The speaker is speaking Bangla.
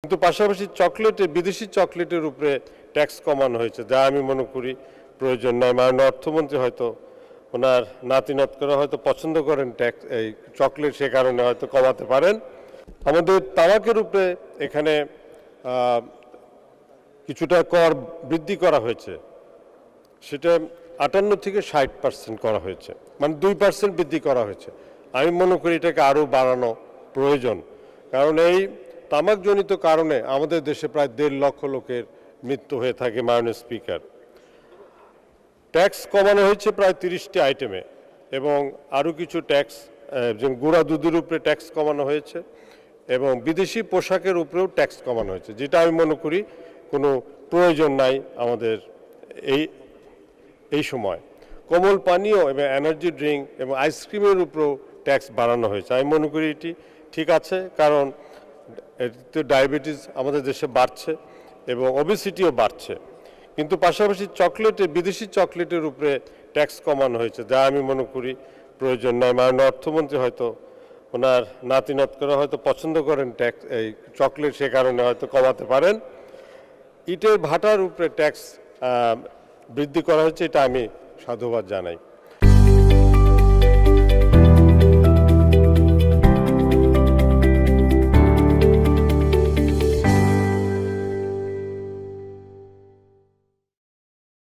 কিন্তু পাশাপাশি বিদেশি চকলেটের উপরে ট্যাক্স কমানো হয়েছে, যা আমি মনে করি প্রয়োজন নয়। মাননীয় অর্থমন্ত্রী হয়তো ওনার নাতিনাতকরা হয়তো পছন্দ করেন ট্যাক্স এই চকলেট, সে কারণে হয়তো কমাতে পারেন। আমাদের তামাকের উপরে এখানে কিছুটা কর বৃদ্ধি করা হয়েছে, সেটা 58 থেকে 60% করা হয়েছে, মানে 2% বৃদ্ধি করা হয়েছে। আমি মনে করি এটাকে আরও বাড়ানো প্রয়োজন, কারণ এই তামাকজনিত কারণে আমাদের দেশে প্রায় 1.5 লক্ষ লোকের মৃত্যু হয়ে থাকে। মাননীয় স্পিকার, ট্যাক্স কমানো হয়েছে প্রায় 30টি আইটেমে, এবং আরও কিছু ট্যাক্স, যেমন গুঁড়া দুধের উপরে ট্যাক্স কমানো হয়েছে, এবং বিদেশি পোশাকের উপরেও ট্যাক্স কমানো হয়েছে, যেটা আমি মনে করি কোনো প্রয়োজন নাই আমাদের এই সময়। কোমল পানীয় এবং এনার্জি ড্রিঙ্ক এবং আইসক্রিমের উপরেও ট্যাক্স বাড়ানো হয়েছে। আমি মনে করি এটি ঠিক আছে, কারণ এতে ডায়াবেটিস আমাদের দেশে বাড়ছে এবং ওবেসিটিও বাড়ছে। কিন্তু পাশাপাশি বিদেশি চকলেটের উপরে ট্যাক্স কমানো হয়েছে, যা আমি মনে করি প্রয়োজন নয়। মাননীয় অর্থমন্ত্রী হয়তো ওনার নাতিনাতকরা হয়তো পছন্দ করেন ট্যাক্স এই চকলেট, সে কারণে হয়তো কমাতে পারেন। ইটের ভাটার উপরে ট্যাক্স বৃদ্ধি করা হয়েছে, এটা আমি সাধুবাদ জানাই।